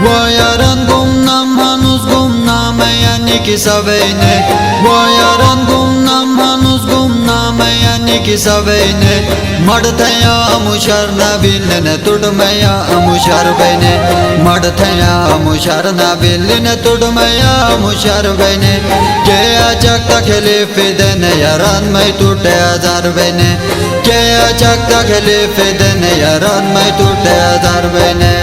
Vayaran gumnam hanuz gumnamayan ikisa beyne. Vayaran gumnam hanuz gumnamayan ikisa beyne. Madthaya mushar na bilne tudmaya mushar beyne. Madthaya mushar na bilne tudmaya mushar beyne. Ke achakta khilif dene yaran mai tutte azar beyne. Ke achakta khilif dene yaran mai tutte azar beyne.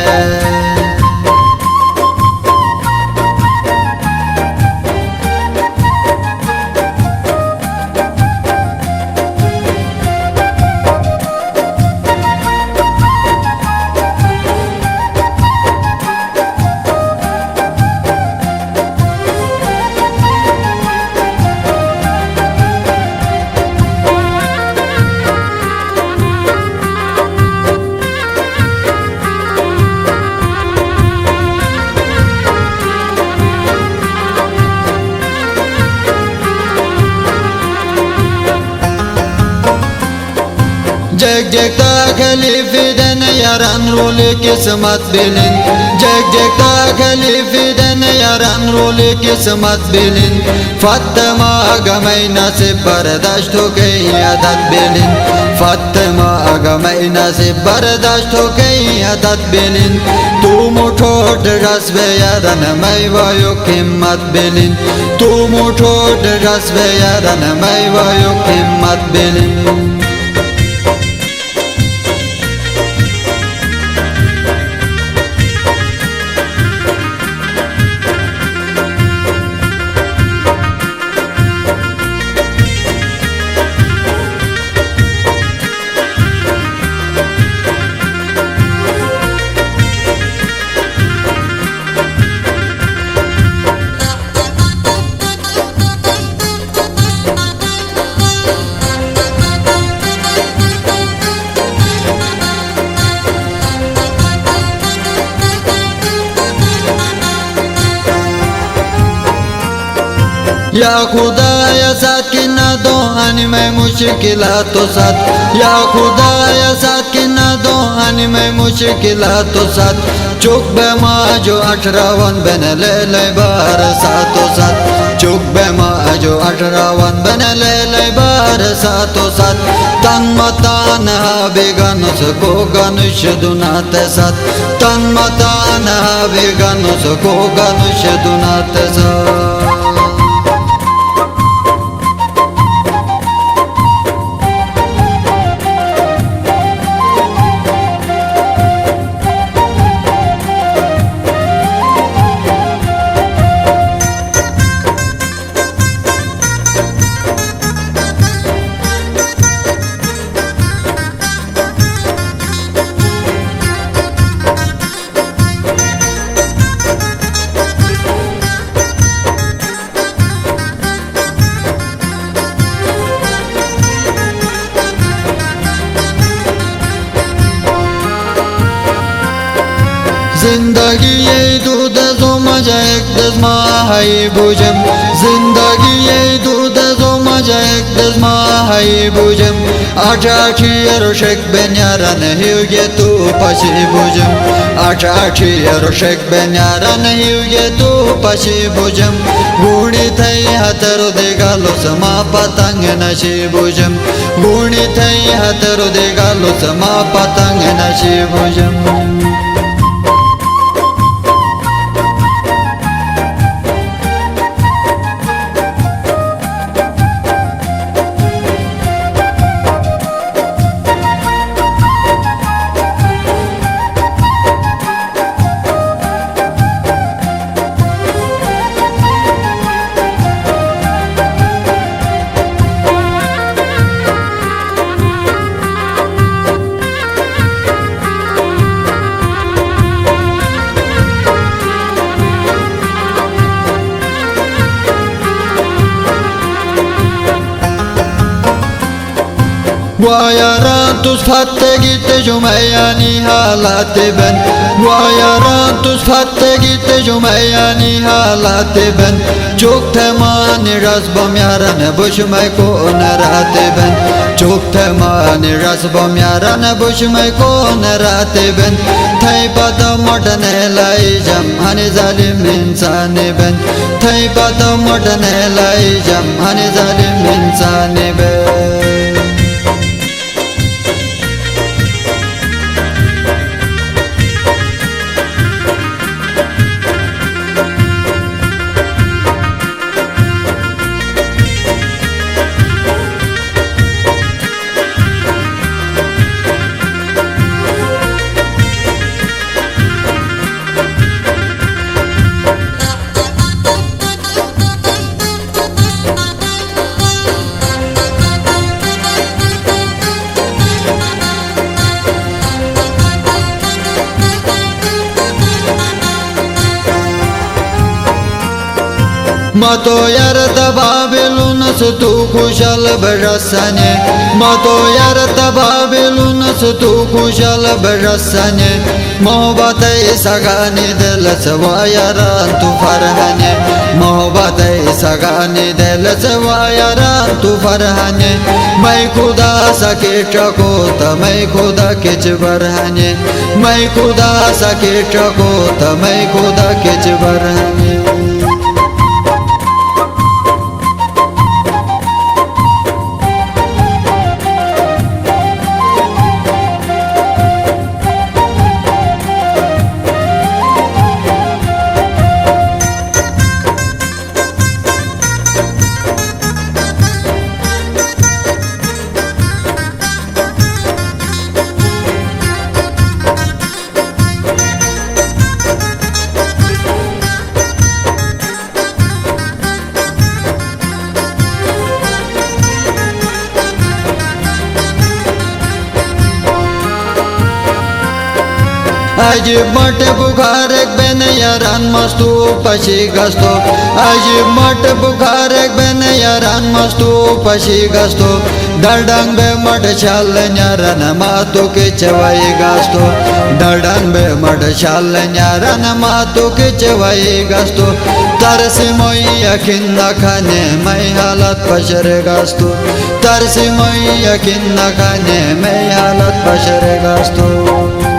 Jek jek ta khalifiden yaran role kismat bilin. Jek jek ta khalifiden yaran role kismat bilin. Fatıma agamay nasib bardaşt ho gayi adat bilin. Fatıma agamay nasib bardaşt ho gayi adat bilin. Tu mutho dras be yaran may vayo himmat bilin. Tu mutho dras be yaran may vayo himmat bilin. या खुदा या साथ की ना दो आने में मुश्किलातों साथ. या खुदा या साथ की ना दो आने में मुश्किलातों साथ. चुक बेमा जो 18 बन ले ले बार सातों साथ. चुक बेमा जो 18 बन ले ले बार सातों साथ. तन मतान बेगानुस को गनुष दुनाते साथ. तन मतान बेगानुस को गनुष दुनाते साथ. जिंदगी ये दूध जो मजा एक दजमा है बुझम. जिंदगी ये दूध जो मजा एक दजमा है बुझम. आठाठी Sheikh ben yaran hiuge tu pashi buझम. आठाठी Sheikh ben yaran hiuge tu pashi buझम. गुणी थई हतरो दे गालो समा पतंग नशी बुझम. गुणी थई हतरो दे गालो समा पतंग नशी बुझम. ويرانtus fatte gitte jumeyani halate ben ويرانtus fatte gitte jumeyani halate ben çok temani razbam yarane boşumay konerate ben çok temani razbam yarane boşumay konerate ben Taypada modane layjam hani zalim insani ben Taypada modane layjam hani zalim insani ben Mato yarata Babilonus tu kushal barasane Mato yarata Babilonus tu kushal barasane Mohabbat-e sagani dil se yaran tu farhane Mohabbat-e sagani dil se yaran tu farhane Mai khuda sa ketra ko ta mai khuda kech barhane Mai khuda sa ketra ko ta mai khuda kech barhane Ajib mate bukharek ben yaran mastu pashi gasto Ajib mate bukharek ben yaran mastu pashi gasto Dardang be mate chalan yaran matu ke chawai gasto Dardang be mate chalan yaran matu ke chawai gasto Tarsi moi yakin na khane mai halat pashare gasto Tarsi moi yakin na khane mai halat pashare gasto